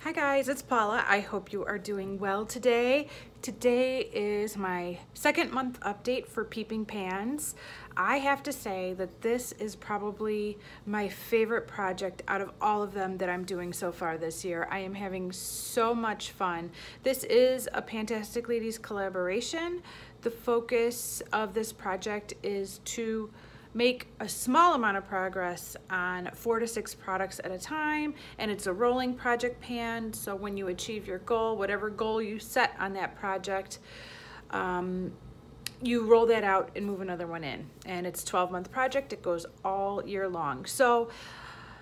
Hi guys, it's Paula. I hope you are doing well today. Today is my second month update for Peeping Pans. I have to say that this is probably my favorite project out of all of them that I'm doing so far this year. I am having so much fun. This is a PANtastic Ladies collaboration. The focus of this project is to make a small amount of progress on 4 to 6 products at a time, and it's a rolling project pan, so when you achieve your goal, whatever goal you set on that project, you roll that out and move another one in. And it's a 12-month project. It goes all year long. So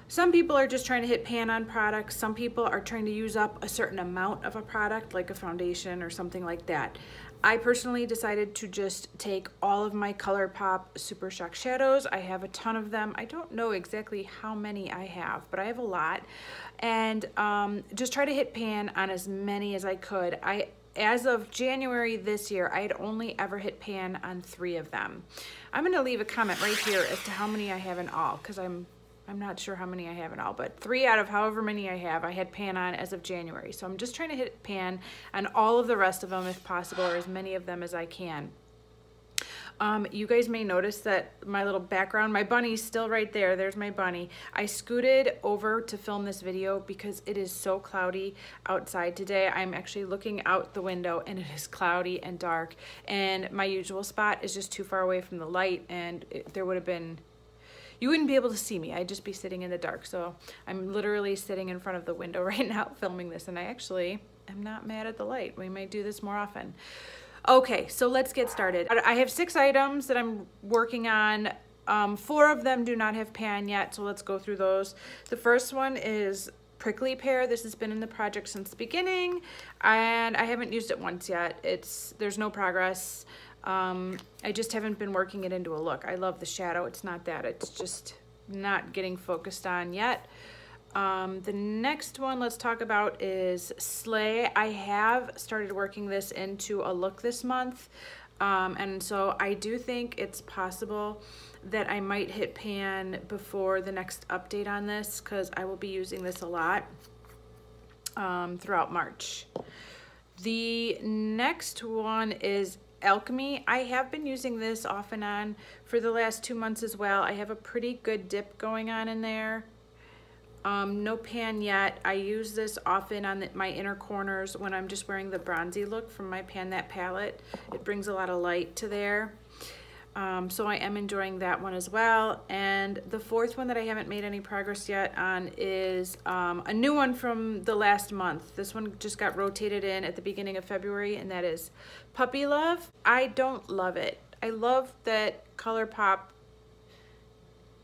some people are just trying to hit pan on products. Some people are trying to use up a certain amount of a product, like a foundation or something like that. I personally decided to just take all of my ColourPop Super Shock shadows. I have a ton of them. I don't know exactly how many I have, but I have a lot. And just try to hit pan on as many as I could. As of January this year, I had only ever hit pan on 3 of them. I'm gonna leave a comment right here as to how many I have in all, because I'm not sure how many I have in all, but 3 out of however many I have, I had pan on as of January. So I'm just trying to hit pan on all of the rest of them if possible, or as many of them as I can. You guys may notice that my little background, my bunny's still right there. There's my bunny. I scooted over to film this video because it is so cloudy outside today. I'm actually looking out the window and it is cloudy and dark, and my usual spot is just too far away from the light, and there would have been, you wouldn't be able to see me. I'd just be sitting in the dark. So I'm literally sitting in front of the window right now filming this, and I actually am not mad at the light. We may do this more often. Okay, so let's get started. I have 6 items that I'm working on. 4 of them do not have pan yet, so let's go through those. The first one is Prickly Pear. This has been in the project since the beginning, and I haven't used it once yet. There's no progress. I just haven't been working it into a look. I love the shadow. It's not that. It's just not getting focused on yet. The next one let's talk about is Slay. I have started working this into a look this month. And so I do think it's possible that I might hit pan before the next update on this, because I will be using this a lot throughout March. The next one is Alchemy. I have been using this off and on for the last 2 months as well. I have a pretty good dip going on in there. No pan yet. I use this often on my inner corners when I'm just wearing the bronzy look from my Pan That palette. It brings a lot of light to there. So I am enjoying that one as well. And the 4th one that I haven't made any progress yet on is a new one from the last month. This one just got rotated in at the beginning of February, and that is Puppy Love. I don't love it. I love that ColourPop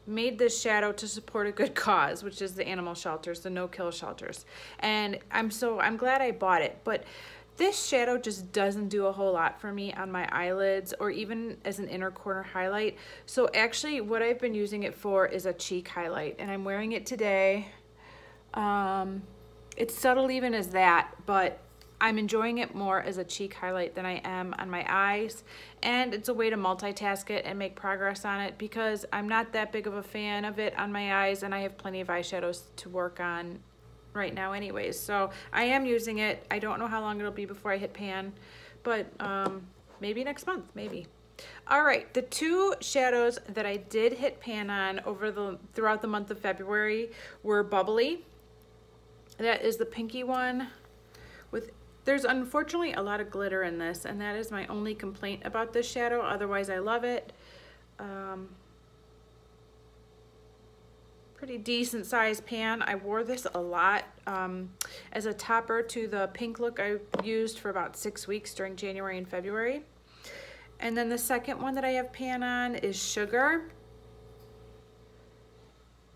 made this shadow to support a good cause, which is the animal shelters, the no-kill shelters. And I'm glad I bought it, but this shadow just doesn't do a whole lot for me on my eyelids or even as an inner corner highlight. So actually what I've been using it for is a cheek highlight, and I'm wearing it today. It's subtle even as that, but I'm enjoying it more as a cheek highlight than I am on my eyes, and it's a way to multitask it and make progress on it, because I'm not that big of a fan of it on my eyes, and I have plenty of eyeshadows to work on right now anyways. So I am using it. I don't know how long it'll be before I hit pan, but maybe next month, maybe. All right, the 2 shadows that I did hit pan on throughout the month of February were Bubbly. That is the pinky one. There's unfortunately a lot of glitter in this, and that is my only complaint about this shadow. Otherwise, I love it. Pretty decent size pan. I wore this a lot as a topper to the pink look I used for about 6 weeks during January and February. And then the second one that I have pan on is Sugar.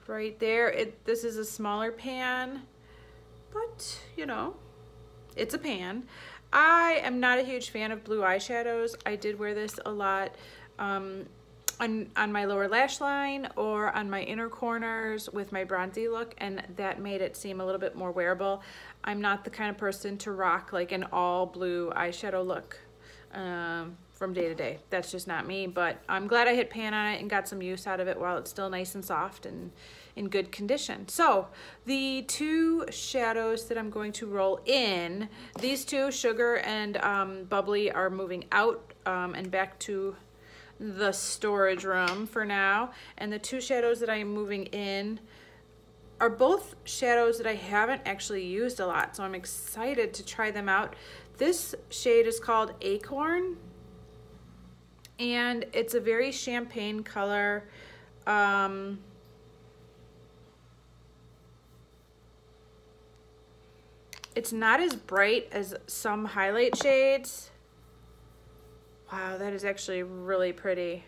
Right there. This is a smaller pan, but you know, it's a pan. I am not a huge fan of blue eyeshadows. I did wear this a lot on my lower lash line or on my inner corners with my bronzy look, and that made it seem a little bit more wearable. I'm not the kind of person to rock like an all blue eyeshadow look from day to day. That's just not me, but I'm glad I hit pan on it and got some use out of it while it's still nice and soft and in good condition. So the two shadows that I'm going to roll in, these two, Sugar and Bubbly, are moving out and back to the storage room for now. And the two shadows that I am moving in are both shadows that I haven't actually used a lot, so I'm excited to try them out. This shade is called Acorn, and it's a very champagne color. It's not as bright as some highlight shades. Wow, that is actually really pretty.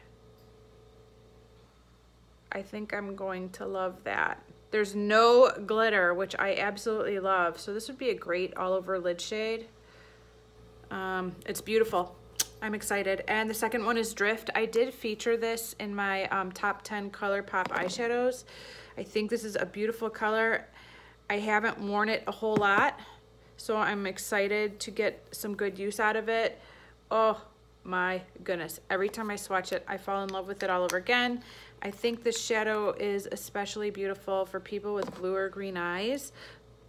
I think I'm going to love that. There's no glitter, which I absolutely love. So this would be a great all over lid shade. It's beautiful. I'm excited. And the second one is Drift. I did feature this in my top 10 ColourPop eyeshadows. I think this is a beautiful color. I haven't worn it a whole lot, so I'm excited to get some good use out of it. Oh my goodness. Every time I swatch it, I fall in love with it all over again. I think this shadow is especially beautiful for people with blue or green eyes.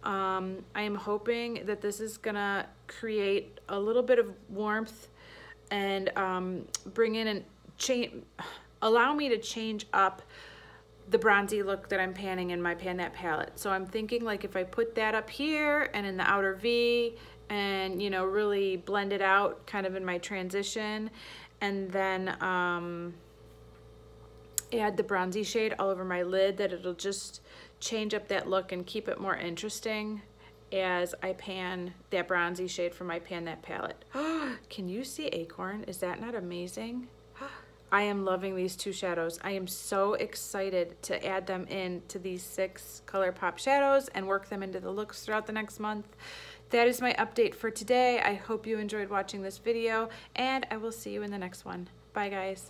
I am hoping that this is gonna create a little bit of warmth and bring in and change, allow me to change up the bronzy look that I'm panning in my Pan palette. So I'm thinking, like, if I put that up here and in the outer V and, you know, really blend it out kind of in my transition, and then add the bronzy shade all over my lid, that it'll just change up that look and keep it more interesting as I pan that bronzy shade from my Pan palette. Can you see Acorn? Is that not amazing? I am loving these two shadows. I am so excited to add them into these 6 ColourPop shadows and work them into the looks throughout the next month. That is my update for today. I hope you enjoyed watching this video, and I will see you in the next one. Bye, guys.